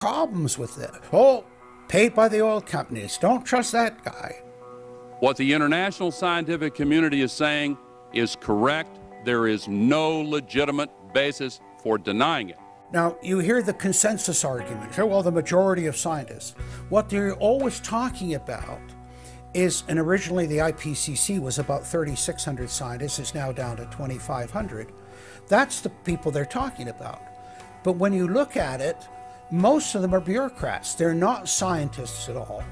problems with it. Oh, paid by the oil companies. Don't trust that guy. What the international scientific community is saying is correct. There is no legitimate basis for denying it. Now, you hear the consensus argument. Well, the majority of scientists. What they're always talking about is, and originally the IPCC was about 3,600 scientists, it's now down to 2,500. That's the people they're talking about. But when you look at it, most of them are bureaucrats. They're not scientists at all.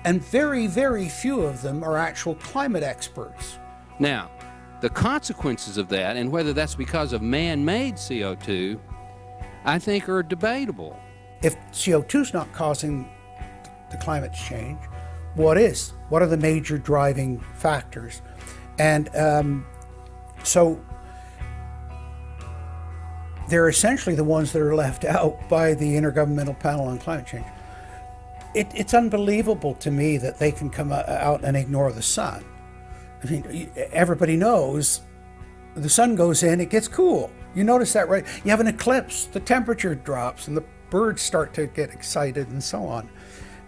And very, very few of them are actual climate experts. Now, the consequences of that, and whether that's because of man-made CO2, I think are debatable. If CO2 is not causing the climate change, what is? What are the major driving factors? And so they're essentially the ones that are left out by the Intergovernmental Panel on Climate Change. It's unbelievable to me that they can come out and ignore the sun. I mean, everybody knows the sun goes in, it gets cool. You notice that, right? You have an eclipse, the temperature drops, and the birds start to get excited and so on.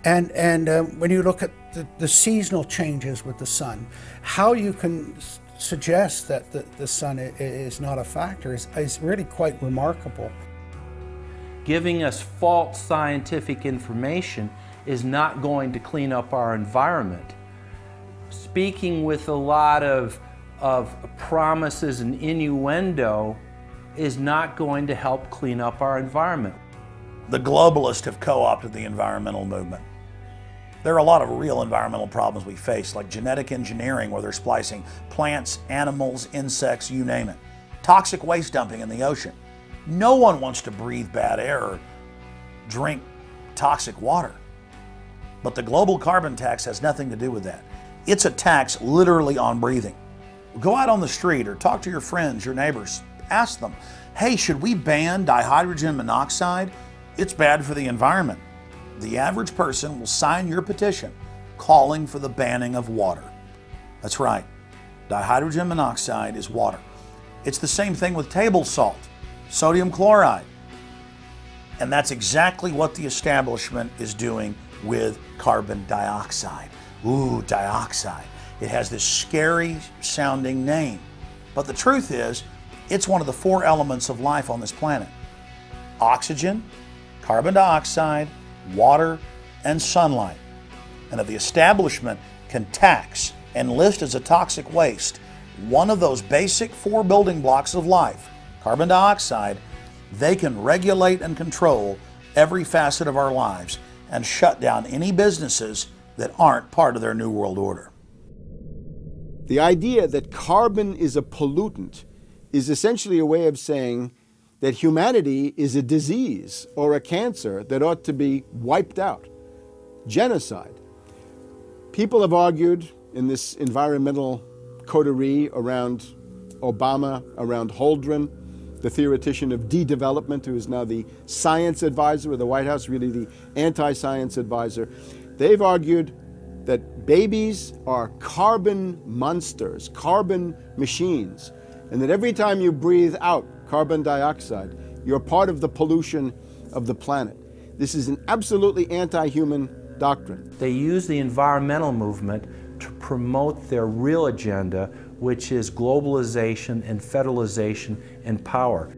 And when you look at the seasonal changes with the sun, how you can suggest that the sun is not a factor is really quite remarkable. Giving us false scientific information is not going to clean up our environment. Speaking with a lot of promises and innuendo is not going to help clean up our environment. The globalists have co-opted the environmental movement. There are a lot of real environmental problems we face, like genetic engineering, where they're splicing plants, animals, insects, you name it. Toxic waste dumping in the ocean. No one wants to breathe bad air or drink toxic water. But the global carbon tax has nothing to do with that. It's a tax literally on breathing. Go out on the street or talk to your friends, your neighbors. Ask them, hey, should we ban dihydrogen monoxide? It's bad for the environment. The average person will sign your petition calling for the banning of water. That's right. Dihydrogen monoxide is water. It's the same thing with table salt, sodium chloride. And that's exactly what the establishment is doing with carbon dioxide. Ooh, dioxide. It has this scary sounding name. But the truth is, it's one of the 4 elements of life on this planet. Oxygen, carbon dioxide, water, and sunlight. And if the establishment can tax and list as a toxic waste one of those basic 4 building blocks of life, carbon dioxide, they can regulate and control every facet of our lives and shut down any businesses that aren't part of their New World Order. The idea that carbon is a pollutant is essentially a way of saying that humanity is a disease or a cancer that ought to be wiped out. Genocide. People have argued in this environmental coterie around Obama, around Holdren, the theoretician of de-development, who is now the science advisor of the White House, really the anti-science advisor. They've argued that babies are carbon monsters, carbon machines, and that every time you breathe out carbon dioxide, you're part of the pollution of the planet. This is an absolutely anti-human doctrine. They use the environmental movement to promote their real agenda, which is globalization and federalization and power.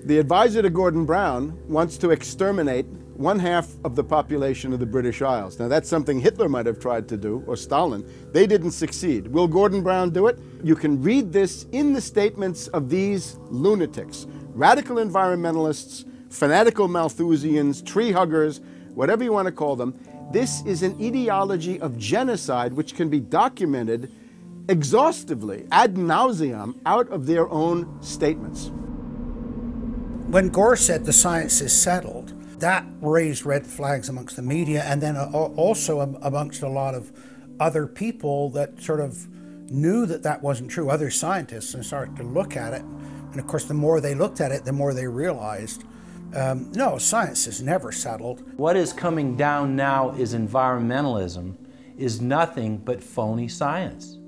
The advisor to Gordon Brown wants to exterminate 1/2 of the population of the British Isles. Now that's something Hitler might have tried to do, or Stalin. They didn't succeed. Will Gordon Brown do it? You can read this in the statements of these lunatics, radical environmentalists, fanatical Malthusians, tree huggers, whatever you want to call them. This is an ideology of genocide which can be documented exhaustively, ad nauseum, out of their own statements. When Gore said the science is settled, that raised red flags amongst the media, and then also amongst a lot of other people that sort of knew that that wasn't true, other scientists, and started to look at it. And of course, the more they looked at it, the more they realized, no, science is never settled. What is coming down now is environmentalism, is nothing but phony science.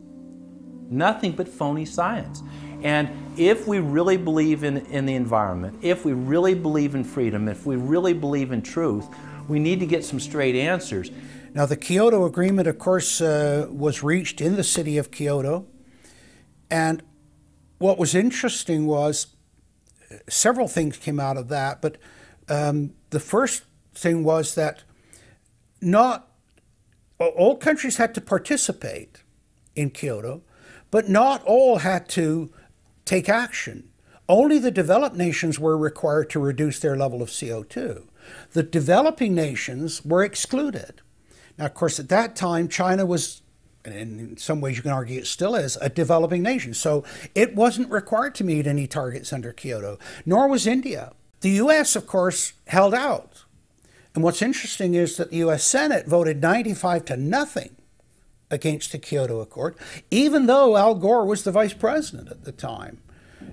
Nothing but phony science. And if we really believe in the environment, if we really believe in freedom, if we really believe in truth, we need to get some straight answers. Now, the Kyoto Agreement, of course, was reached in the city of Kyoto. And what was interesting was several things came out of that. But the first thing was that not all countries had to participate in Kyoto, but not all had to take action. Only the developed nations were required to reduce their level of CO2. The developing nations were excluded. Now, of course, at that time, China was, and in some ways you can argue it still is, a developing nation. So it wasn't required to meet any targets under Kyoto, nor was India. The U.S., of course, held out. And what's interesting is that the U.S. Senate voted 95-0 against the Kyoto Accord, even though Al Gore was the vice president at the time.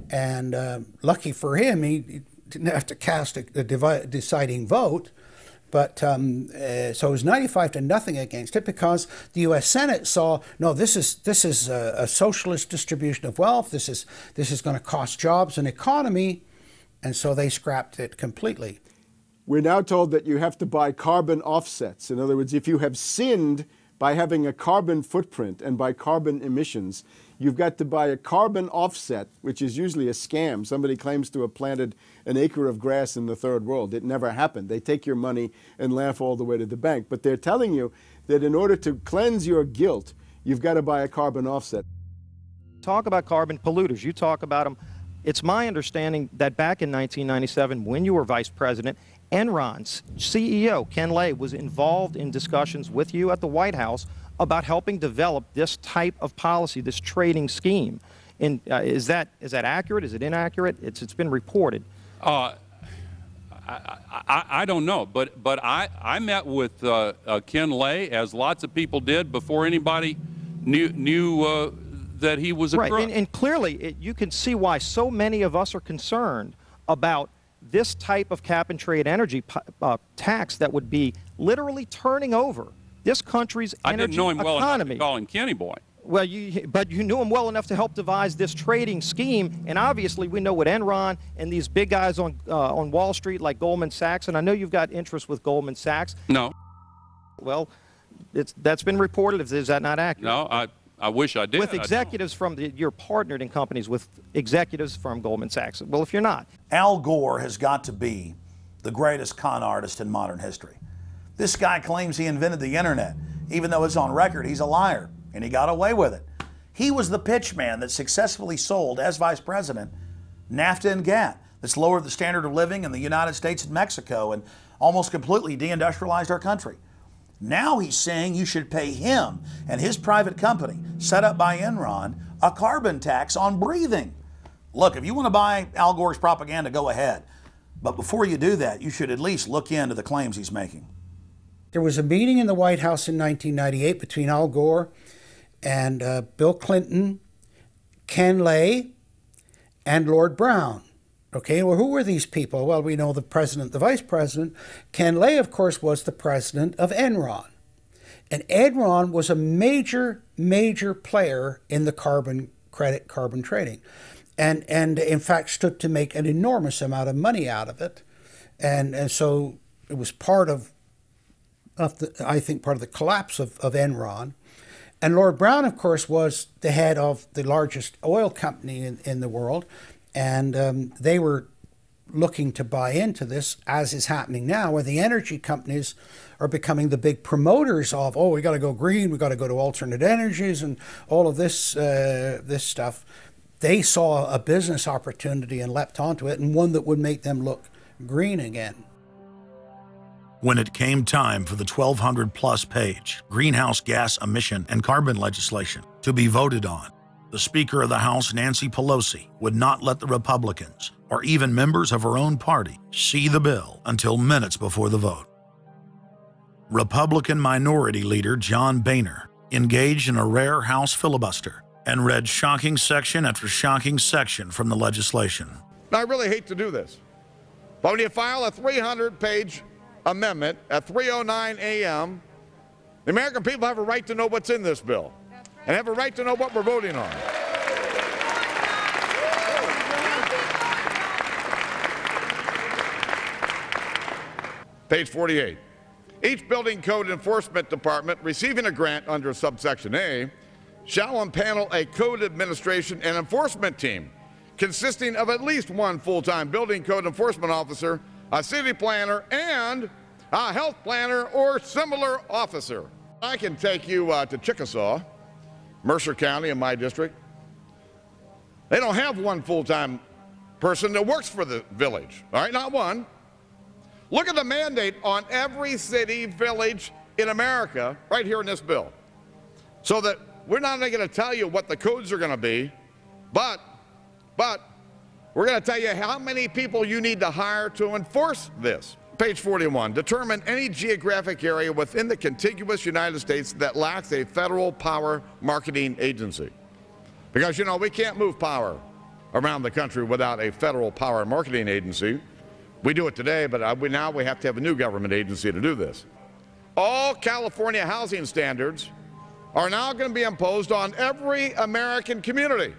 And lucky for him, he didn't have to cast a deciding vote. But so it was 95-0 against it, because the U.S. Senate saw, no, this is a socialist distribution of wealth. This is going to cost jobs and economy, and so they scrapped it completely. We're now told that you have to buy carbon offsets. In other words, if you have sinned by having a carbon footprint and by carbon emissions, you've got to buy a carbon offset, which is usually a scam. Somebody claims to have planted an acre of grass in the third world. It never happened. They take your money and laugh all the way to the bank. But they're telling you that in order to cleanse your guilt, you've got to buy a carbon offset. Talk about carbon polluters. You talk about them. It's my understanding that back in 1997, when you were vice president, Enron's CEO, Ken Lay, was involved in discussions with you at the White House about helping develop this type of policy, this trading scheme. And is that accurate? Is it inaccurate? It's been reported. I don't know, but I met with Ken Lay, as lots of people did, before anybody knew that he was a crook. Right, and clearly you can see why so many of us are concerned about this type of cap-and-trade energy tax that would be literally turning over this country's energy economy. I didn't know him well enough to call him Kenny Boy. Well, but you knew him well enough to help devise this trading scheme, and obviously we know what Enron and these big guys on Wall Street like Goldman Sachs, and I know you've got interest with Goldman Sachs. No. Well, that's been reported. Is that not accurate? No, I wish I did. With executives you're partnered in companies with executives from Goldman Sachs. Well, if you're not. Al Gore has got to be the greatest con artist in modern history. This guy claims he invented the internet, even though it's on record he's a liar, and he got away with it. He was the pitch man that successfully sold, as vice president, NAFTA and GATT, that's lowered the standard of living in the United States and Mexico and almost completely deindustrialized our country. Now he's saying you should pay him and his private company, set up by Enron, a carbon tax on breathing. Look, if you want to buy Al Gore's propaganda, go ahead. But before you do that, you should at least look into the claims he's making. There was a meeting in the White House in 1998 between Al Gore and Bill Clinton, Ken Lay, and Lord Brown. Okay, well, who were these people? Well, we know the president, the vice president. Ken Lay, of course, was the president of Enron. And Enron was a major, major player in the carbon credit, carbon trading. And in fact, stood to make an enormous amount of money out of it. And so it was part of I think, part of the collapse of Enron. And Lord Brown, of course, was the head of the largest oil company in the world. And they were looking to buy into this, as is happening now, where the energy companies are becoming the big promoters of, oh, we got to go green, we got to go to alternate energies, and all of this this stuff. They saw a business opportunity and leapt onto it, and one that would make them look green again. When it came time for the 1,200-plus page greenhouse gas emission and carbon legislation to be voted on, the Speaker of the House, Nancy Pelosi, would not let the Republicans, or even members of her own party, see the bill until minutes before the vote. Republican Minority Leader John Boehner engaged in a rare House filibuster and read shocking section after shocking section from the legislation. Now, I really hate to do this, but when you file a 300-page amendment at 3:09 a.m., the American people have a right to know what's in this bill and have a right to know what we're voting on. Page 48. Each building code enforcement department receiving a grant under subsection A shall impanel a code administration and enforcement team consisting of at least one full-time building code enforcement officer, a city planner, and a health planner or similar officer. I can take you to Chickasaw, Mercer County in my district. They don't have one full-time person that works for the village, all right, not one. Look at the mandate on every city, village in America right here in this bill. So that we're not only going to tell you what the codes are going to be, but we're going to tell you how many people you need to hire to enforce this. Page 41, determine any geographic area within the contiguous United States that lacks a federal power marketing agency. Because, you know, we can't move power around the country without a federal power marketing agency. We do it today, but now we have to have a new government agency to do this. All California housing standards are now going to be imposed on every American community.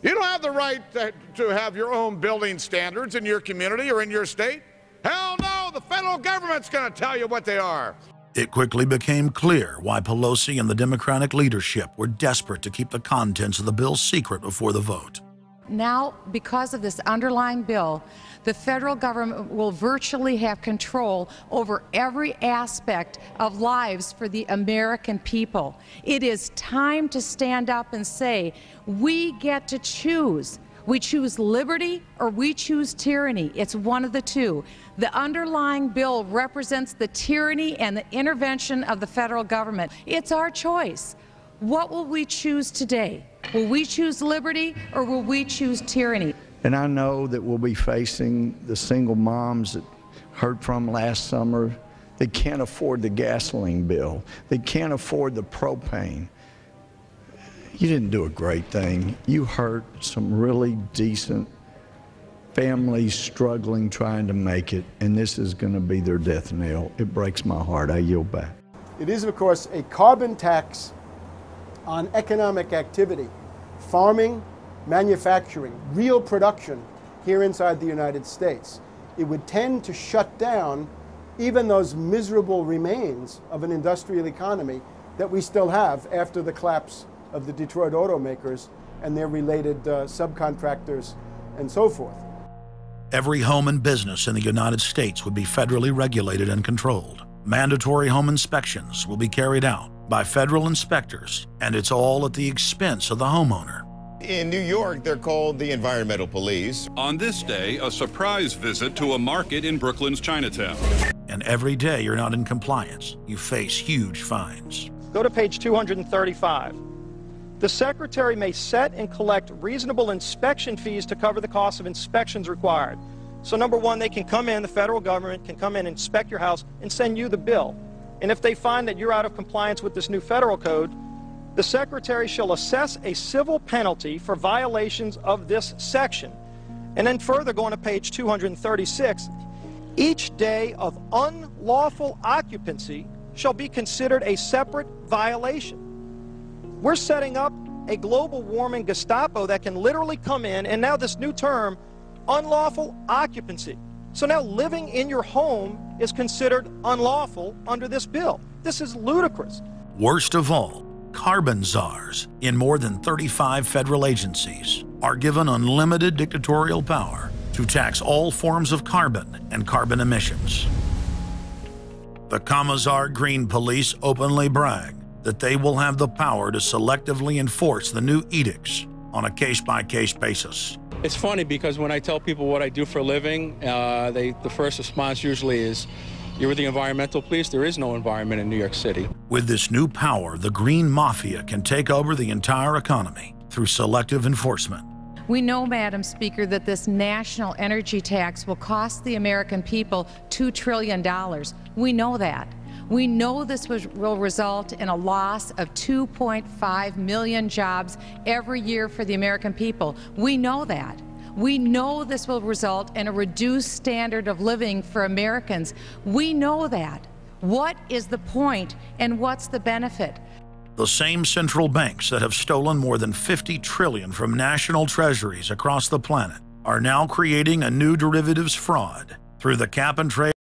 You don't have the right to have your own building standards in your community or in your state. Hell no, the federal government's going to tell you what they are. It quickly became clear why Pelosi and the Democratic leadership were desperate to keep the contents of the bill secret before the vote. Now, because of this underlying bill, the federal government will virtually have control over every aspect of lives for the American people. It is time to stand up and say, we get to choose. We choose liberty or we choose tyranny. It's one of the two. The underlying bill represents the tyranny and the intervention of the federal government. It's our choice. What will we choose today? Will we choose liberty or will we choose tyranny? And I know that we'll be facing the single moms that heard from last summer. They can't afford the gasoline bill. They can't afford the propane. You didn't do a great thing. You hurt some really decent families struggling, trying to make it, and this is going to be their death knell. It breaks my heart. I yield back. It is, of course, a carbon tax on economic activity, farming, manufacturing, real production here inside the United States. It would tend to shut down even those miserable remains of an industrial economy that we still have after the collapse of the Detroit automakers and their related subcontractors and so forth. Every home and business in the United States would be federally regulated and controlled. Mandatory home inspections will be carried out by federal inspectors, and it's all at the expense of the homeowner. In New York, they're called the environmental police. On this day, a surprise visit to a market in Brooklyn's Chinatown. And every day you're not in compliance, you face huge fines. Go to page 235. The Secretary may set and collect reasonable inspection fees to cover the cost of inspections required. So number one, they can come in, the federal government can come in, inspect your house, and send you the bill. And if they find that you're out of compliance with this new federal code, the Secretary shall assess a civil penalty for violations of this section. And then further, going to page 236, each day of unlawful occupancy shall be considered a separate violation. We're setting up a global warming Gestapo that can literally come in, and now this new term, unlawful occupancy. So now living in your home is considered unlawful under this bill. This is ludicrous. Worst of all, carbon czars in more than 35 federal agencies are given unlimited dictatorial power to tax all forms of carbon and carbon emissions. The Commissar Green Police openly brag that they will have the power to selectively enforce the new edicts on a case-by-case basis. It's funny because when I tell people what I do for a living, the first response usually is, you're with the environmental police? There is no environment in New York City. With this new power, the Green Mafia can take over the entire economy through selective enforcement. We know, Madam Speaker, that this national energy tax will cost the American people $2 trillion. We know that. We know this will result in a loss of 2.5 million jobs every year for the American people. We know that. We know this will result in a reduced standard of living for Americans. We know that. What is the point and what's the benefit? The same central banks that have stolen more than $50 trillion from national treasuries across the planet are now creating a new derivatives fraud through the cap and trade